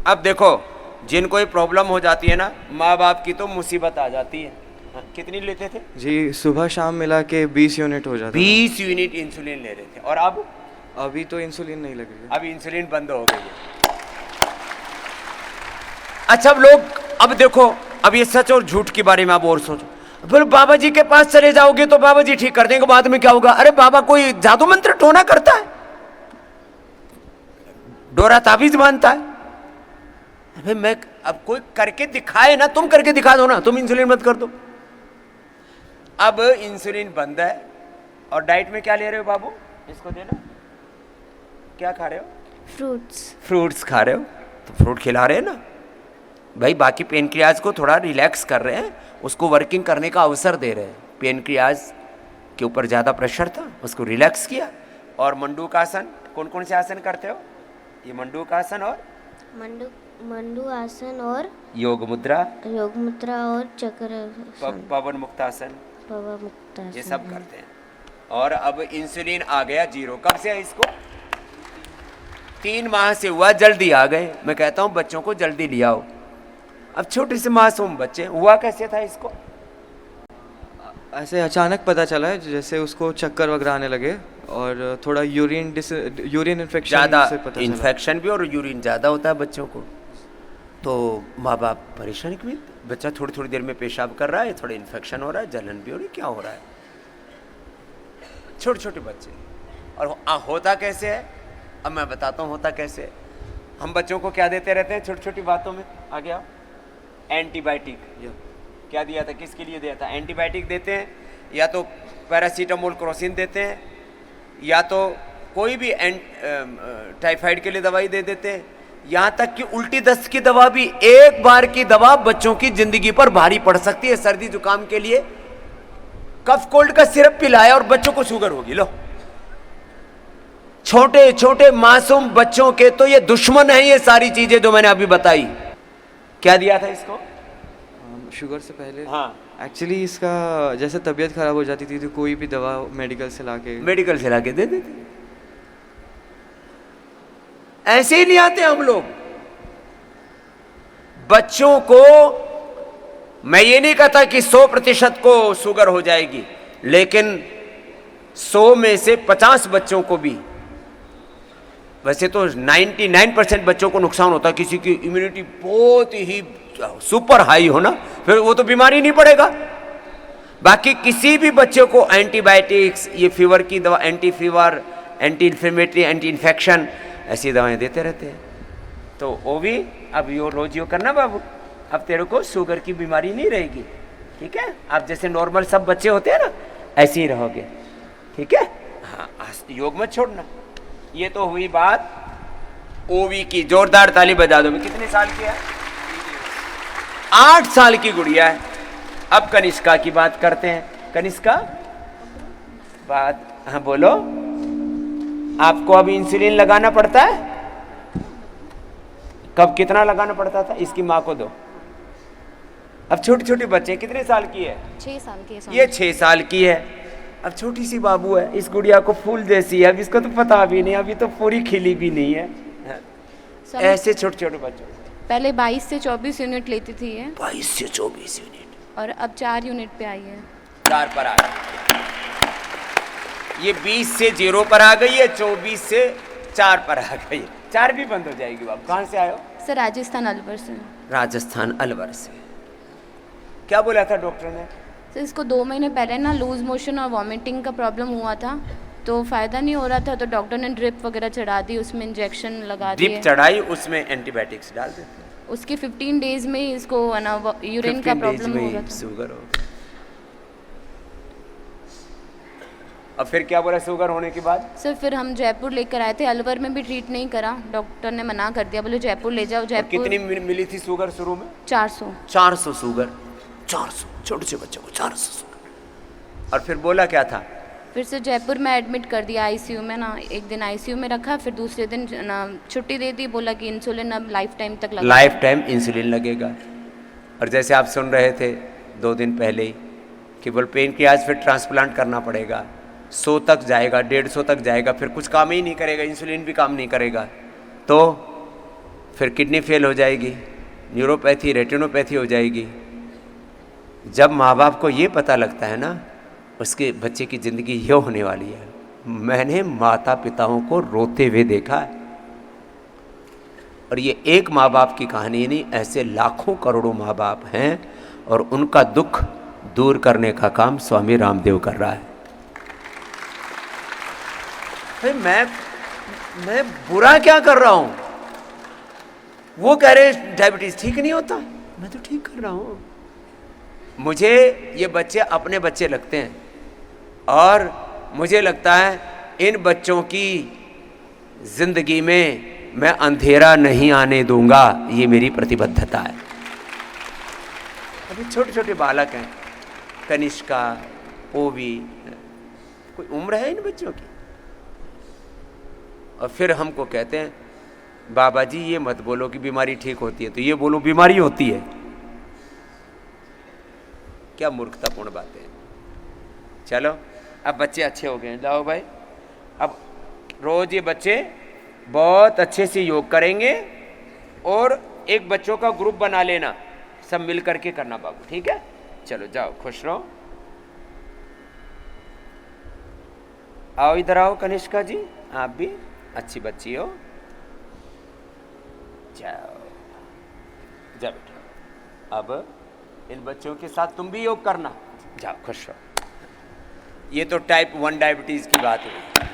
अब देखो, जिनको ये प्रॉब्लम हो जाती है ना, माँ बाप की तो मुसीबत आ जाती है। हाँ, कितनी लेते थे जी, सुबह शाम मिला के 20 यूनिट हो जाता 20 यूनिट इंसुलिन ले रहे थे, और अब था। अभी तो इंसुलिन नहीं लग रही है। अब इंसुलिन बंद हो गई है। अच्छा, अब लोग, अब देखो, अब ये सच और झूठ के बारे में आप और सोचो। बोले बाबा जी के पास चले जाओगे तो बाबा जी ठीक कर देंगे, बाद में क्या होगा? अरे बाबा कोई जादू मंत्र टोना करता है, डोरा ताबीज मानता है? अबे मैं, अब कोई करके दिखाए ना, तुम करके दिखा दो ना, तुम इंसुलिन मत कर दो। अब इंसुलिन बंद है, और डाइट में क्या ले रहे हो बाबू? इसको देना, क्या खा रहे हो? फ्रूट्स खा रहे हो, तो फ्रूट खिला रहे हैं ना भाई। बाकी पेनक्रियाज को थोड़ा रिलैक्स कर रहे हैं, उसको वर्किंग करने का अवसर दे रहे हैं। पेनक्रियाज के ऊपर ज़्यादा प्रेशर था, उसको रिलैक्स किया। और मंडूकासन, कौन कौन से आसन करते हो? ये मंडूकासन और मंडू आसन और योग मुद्रा, और चक्र पवन मुक्तासन, मुक्तासन, ये सब करते हैं। और अब इंसुलिन आ गया जीरो। कब से है इसको? 3 माह से हुआ, जल्दी आ गए। मैं कहता हूँ बच्चों को जल्दी ले आओ। अब छोटे से मासूम बच्चे, हुआ कैसे था इसको? ऐसे अचानक पता चला है, जैसे उसको चक्कर वगैरह आने लगे और थोड़ा यूरिन इन्फेक्शन ज़्यादा से पता चला। इन्फेक्शन भी और यूरिन ज़्यादा होता है बच्चों को, तो माँ बाप परेशान भी। बच्चा थोड़ी थोड़ी देर में पेशाब कर रहा है, थोड़ा इन्फेक्शन हो रहा है, जलन भी हो रही है, क्या हो रहा है? छोटे छोटे बच्चे। और होता कैसे है? अब मैं बताता हूँ होता कैसे है। हम बच्चों को क्या देते रहते हैं छोटी छोटी बातों में? आ गया एंटीबायोटिक। क्या दिया था, किसके लिए दिया था? एंटीबायोटिक देते हैं, या तो पैरासीटामोल क्रोसिन देते हैं, या तो कोई भी टाइफाइड के लिए दवाई दे देते हैं। यहाँ तक कि उल्टी दस्त की दवा भी, एक बार की दवा बच्चों की जिंदगी पर भारी पड़ सकती है। सर्दी जुकाम के लिए कफ कोल्ड का सिरप पिलाया और बच्चों को शुगर होगी। लो, छोटे छोटे मासूम बच्चों के तो ये दुश्मन है, ये सारी चीजें जो मैंने अभी बताई। क्या दिया था इसको? शुगर से पहले हाँ, एक्चुअली इसका जैसे तबीयत खराब हो जाती थी तो कोई भी दवा मेडिकल से लाके दे देते। ऐसे ही नहीं आते हम लोग बच्चों को। मैं ये नहीं कहता कि 100% को शुगर हो जाएगी, लेकिन 100 में से 50 बच्चों को भी, वैसे तो 99% बच्चों को नुकसान होता है। किसी की इम्यूनिटी बहुत ही सुपर हाई हो ना, फिर वो तो बीमारी नहीं पड़ेगा। बाकी किसी भी बच्चे को एंटीबायोटिक्स, ये फीवर की दवा, anti fever, anti inflammatory, anti infection, ऐसी दवाएं देते रहते हैं। तो वो भी अब यो रोज यो करना बाबू, अब तेरे को शुगर की बीमारी नहीं रहेगी, ठीक है? आप जैसे नॉर्मल सब बच्चे होते हैं ना, ऐसे ही रहोगे, ठीक है? हाँ, योग मत छोड़ना। ये तो हुई बात ओवी की। जोरदार ताली बजा दो। कितने साल की है? 8 साल की गुड़िया है। अब कनिष्का की बात करते हैं। कनिष्का, बात, हाँ बोलो। आपको अब इंसुलिन लगाना पड़ता है? कब, कितना लगाना पड़ता था? इसकी माँ को दो। अब छोटे छोटे बच्चे, कितने साल की है? 6 साल की है। ये 6 साल की है। अब छोटी सी बाबू है, इस गुड़िया को फूल जैसी है, अब इसको तो पता भी नहीं, अभी तो पूरी खिली भी नहीं है। ऐसे छोटे छोटे बच्चों, पहले 22 से 24 यूनिट लेती थी ये, 22 से 24 यूनिट, और अब 4 यूनिट पे आई है। 4 पर आ गई। ये 20 से 0 पर आ गई है, 24 से 4 पर आ गई। 4 भी बंद हो जाएगी। बाबू कहाँ से आए हो? सर राजस्थान अलवर से। राजस्थान अलवर से। क्या बोला था डॉक्टर ने? सर इसको 2 महीने पहले ना लूज मोशन और वॉमिटिंग का प्रॉब्लम हुआ था, तो फ़ायदा नहीं हो रहा था, तो डॉक्टर ने ड्रिप वगैरह चढ़ा दी, उसमें इंजेक्शन लगा दिए। ड्रिप चढ़ाई, उसमें एंटीबायोटिक्स डाल देते हैं। उसके 15 डेज में ही इसको यूरिन का प्रॉब्लम हो गया था। शुगर हो। अब फिर क्या बोला शुगर होने के बाद? सर फिर हम जयपुर लेकर आए थे, अलवर में भी ट्रीट नहीं करा, डॉक्टर ने मना कर दिया, बोले जयपुर ले जाओ। जयपुर कितनी मिली थी शुगर शुरू में? 400 शुगर, 400 छोटे से बच्चों को 400 शुगर। और फिर बोला क्या था? फिर से जयपुर में एडमिट कर दिया आईसीयू में ना, एक दिन आईसीयू में रखा, फिर दूसरे दिन ना छुट्टी दे दी, बोला कि इंसुलिन अब लाइफ टाइम तक लगा, लाइफ टाइम इंसुलिन लगेगा। और जैसे आप सुन रहे थे 2 दिन पहले ही कि बोल पेन की आज फिर ट्रांसप्लांट करना पड़ेगा, 100 तक जाएगा, 150 तक जाएगा, फिर कुछ काम ही नहीं करेगा, इंसुलिन भी काम नहीं करेगा, तो फिर किडनी फेल हो जाएगी, न्यूरोपैथी, रेटिनोपैथी हो जाएगी। जब माँ बाप को ये पता लगता है ना, उसके बच्चे की ज़िंदगी ये होने वाली है। मैंने माता पिताओं को रोते हुए देखा है, और ये एक माँ बाप की कहानी नहीं, ऐसे लाखों करोड़ों माँ बाप हैं, और उनका दुख दूर करने का काम स्वामी रामदेव कर रहा है। भाई मैं बुरा क्या कर रहा हूं? वो कह रहे डायबिटीज ठीक नहीं होता, मैं तो ठीक कर रहा हूं। मुझे ये बच्चे अपने बच्चे लगते हैं, और मुझे लगता है इन बच्चों की जिंदगी में मैं अंधेरा नहीं आने दूंगा, ये मेरी प्रतिबद्धता है। अभी छोटे छोटे बालक हैं, कनिष्का, ओवी, कोई उम्र है इन बच्चों की। और फिर हमको कहते हैं बाबा जी ये मत बोलो कि बीमारी ठीक होती है, तो ये बोलो बीमारी होती है। क्या मूर्खतापूर्ण बातें हैं। चलो अब बच्चे अच्छे हो गए हैं, जाओ भाई, अब रोज ये बच्चे बहुत अच्छे से योग करेंगे, और एक बच्चों का ग्रुप बना लेना, सब मिल करके करना बाबू, ठीक है? चलो जाओ, खुश रहो। आओ इधर आओ कनिष्का जी, आप भी अच्छी बच्ची हो, जाओ जा बेटा। अब इन बच्चों के साथ तुम भी योग करना, जाओ खुश रहो। ये तो टाइप 1 डायबिटीज की बात हुई।